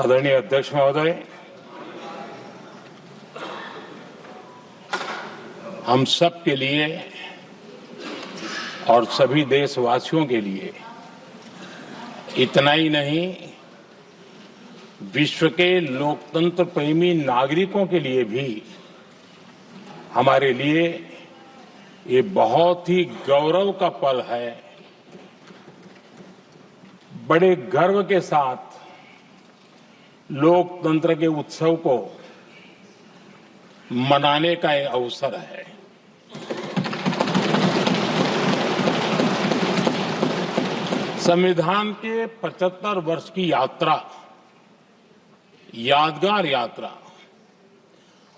आदरणीय अध्यक्ष महोदय, हम सब के लिए और सभी देशवासियों के लिए इतना ही नहीं, विश्व के लोकतंत्र प्रेमी नागरिकों के लिए भी हमारे लिए ये बहुत ही गौरव का पल है। बड़े गर्व के साथ लोकतंत्र के उत्सव को मनाने का एक अवसर है। संविधान के 75 वर्ष की यात्रा, यादगार यात्रा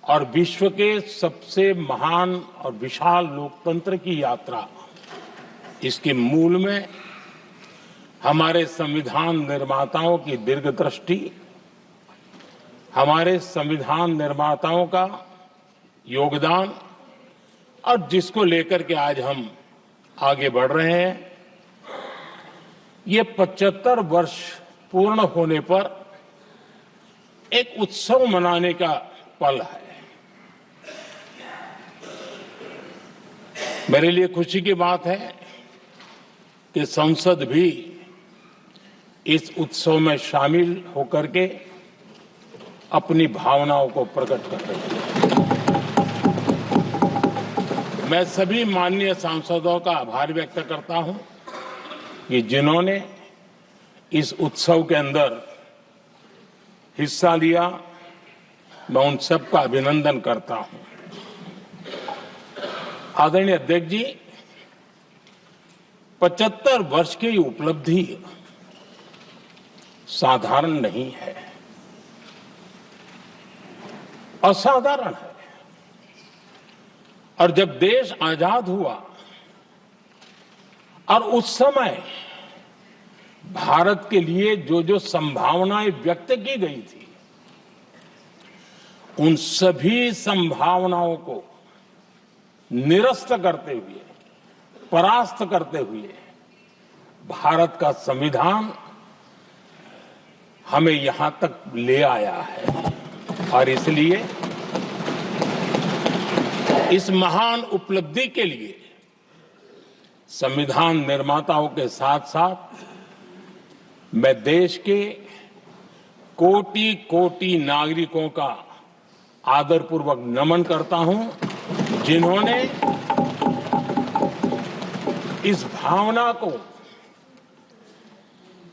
और विश्व के सबसे महान और विशाल लोकतंत्र की यात्रा, इसके मूल में हमारे संविधान निर्माताओं की दीर्घदृष्टि, हमारे संविधान निर्माताओं का योगदान और जिसको लेकर के आज हम आगे बढ़ रहे हैं, ये 75 वर्ष पूर्ण होने पर एक उत्सव मनाने का पल है। मेरे लिए खुशी की बात है कि संसद भी इस उत्सव में शामिल होकर के अपनी भावनाओं को प्रकट कर रही है। मैं सभी माननीय सांसदों का आभार व्यक्त करता हूं कि जिन्होंने इस उत्सव के अंदर हिस्सा लिया। मैं उन सबका अभिनंदन करता हूं। आदरणीय अध्यक्ष जी, 75 वर्ष की उपलब्धि साधारण नहीं है, असाधारण है। और जब देश आजाद हुआ और उस समय भारत के लिए जो जो संभावनाएं व्यक्त की गई थी, उन सभी संभावनाओं को निरस्त करते हुए, परास्त करते हुए भारत का संविधान हमें यहां तक ले आया है। और इसलिए इस महान उपलब्धि के लिए संविधान निर्माताओं के साथ साथ मैं देश के कोटि कोटि नागरिकों का आदरपूर्वक नमन करता हूं, जिन्होंने इस भावना को,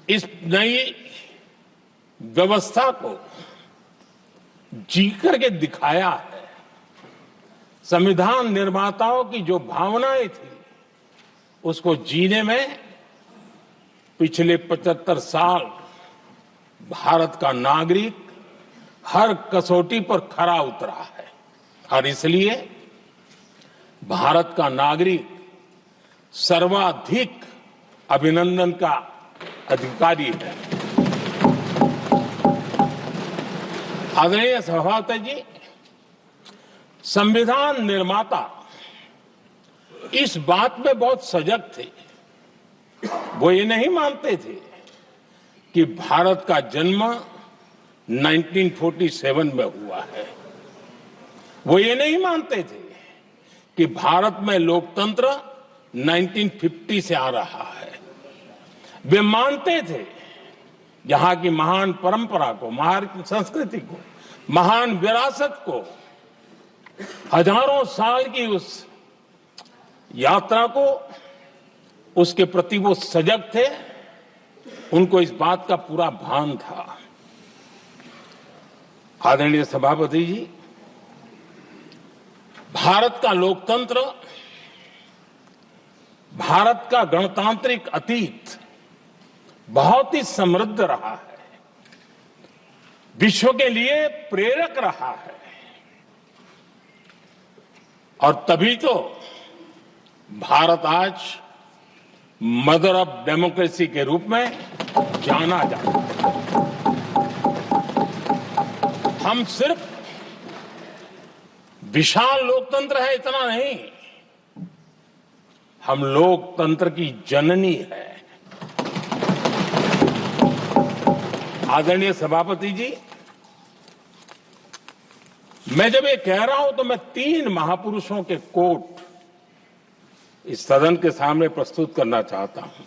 इस नई व्यवस्था को जी करके दिखाया है। संविधान निर्माताओं की जो भावनाएं थी, उसको जीने में पिछले 75 साल भारत का नागरिक हर कसौटी पर खरा उतरा है। और इसलिए भारत का नागरिक सर्वाधिक अभिनंदन का अधिकारी है। आदरणीय सभापति जी, संविधान निर्माता इस बात में बहुत सजग थे। वो ये नहीं मानते थे कि भारत का जन्म 1947 में हुआ है। वो ये नहीं मानते थे कि भारत में लोकतंत्र 1950 से आ रहा है। वे मानते थे यहां की महान परंपरा को, महान संस्कृति को, महान विरासत को, हजारों साल की उस यात्रा को, उसके प्रति वो सजग थे। उनको इस बात का पूरा भान था। आदरणीय सभापति जी, भारत का लोकतंत्र, भारत का गणतांत्रिक अतीत बहुत ही समृद्ध रहा है, विश्व के लिए प्रेरक रहा है। और तभी तो भारत आज मदर ऑफ डेमोक्रेसी के रूप में जाना जाता है। हम सिर्फ विशाल लोकतंत्र है इतना नहीं, हम लोकतंत्र की जननी है। आदरणीय सभापति जी, मैं जब ये कह रहा हूं तो मैं 3 महापुरुषों के कोट इस सदन के सामने प्रस्तुत करना चाहता हूं।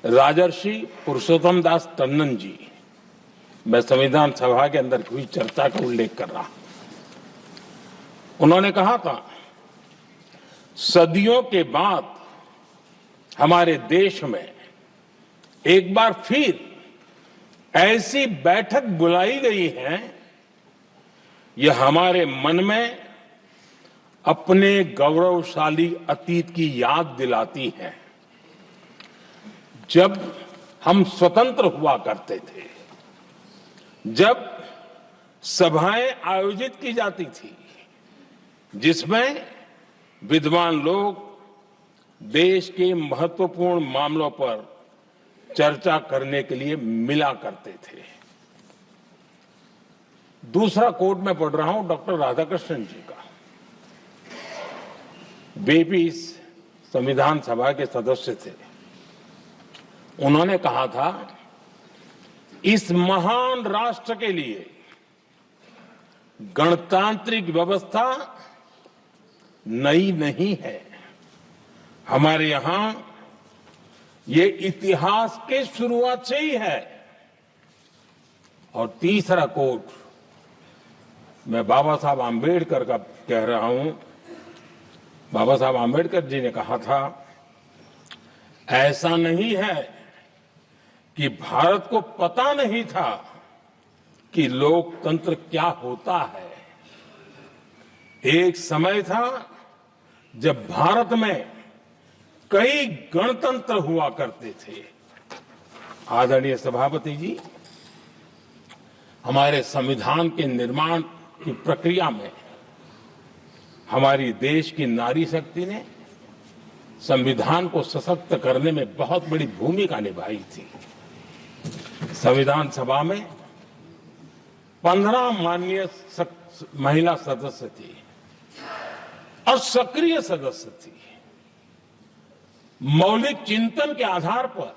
राजर्षि पुरुषोत्तम दास टंडन जी, मैं संविधान सभा के अंदर हुई चर्चा का उल्लेख कर रहा हूं। उन्होंने कहा था, सदियों के बाद हमारे देश में एक बार फिर ऐसी बैठक बुलाई गई है, यह हमारे मन में अपने गौरवशाली अतीत की याद दिलाती है, जब हम स्वतंत्र हुआ करते थे, जब सभाएं आयोजित की जाती थी जिसमें विद्वान लोग देश के महत्वपूर्ण मामलों पर चर्चा करने के लिए मिला करते थे। दूसरा कोट मैं पढ़ रहा हूं डॉक्टर राधाकृष्णन जी का। वे भी इस संविधान सभा के सदस्य थे। उन्होंने कहा था, इस महान राष्ट्र के लिए गणतांत्रिक व्यवस्था नई नहीं है। हमारे यहां ये इतिहास के शुरुआत से ही है। और तीसरा कोट मैं बाबा साहब आंबेडकर का कह रहा हूं। बाबा साहब आंबेडकर जी ने कहा था, ऐसा नहीं है कि भारत को पता नहीं था कि लोकतंत्र क्या होता है। एक समय था जब भारत में कई गणतंत्र हुआ करते थे। आदरणीय सभापति जी, हमारे संविधान के निर्माण की प्रक्रिया में हमारी देश की नारी शक्ति ने संविधान को सशक्त करने में बहुत बड़ी भूमिका निभाई थी। संविधान सभा में 15 माननीय महिला सदस्य थी और सक्रिय सदस्य थी। मौलिक चिंतन के आधार पर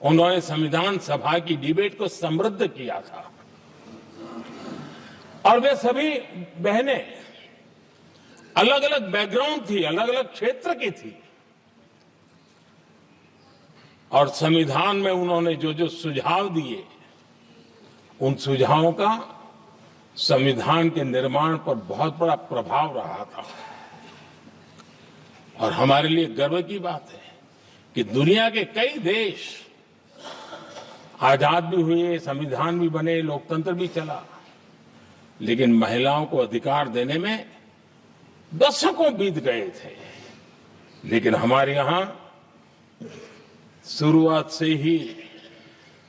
उन्होंने संविधान सभा की डिबेट को समृद्ध किया था। और वे सभी बहनें अलग अलग बैकग्राउंड थी, अलग अलग क्षेत्र की थी। और संविधान में उन्होंने जो जो सुझाव दिए, उन सुझावों का संविधान के निर्माण पर बहुत बड़ा प्रभाव रहा था। और हमारे लिए गर्व की बात है कि दुनिया के कई देश आजाद भी हुए, संविधान भी बने, लोकतंत्र भी चला, लेकिन महिलाओं को अधिकार देने में दशकों बीत गए थे। लेकिन हमारे यहां शुरुआत से ही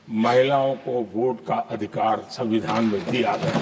महिलाओं को वोट का अधिकार संविधान में दिया गया।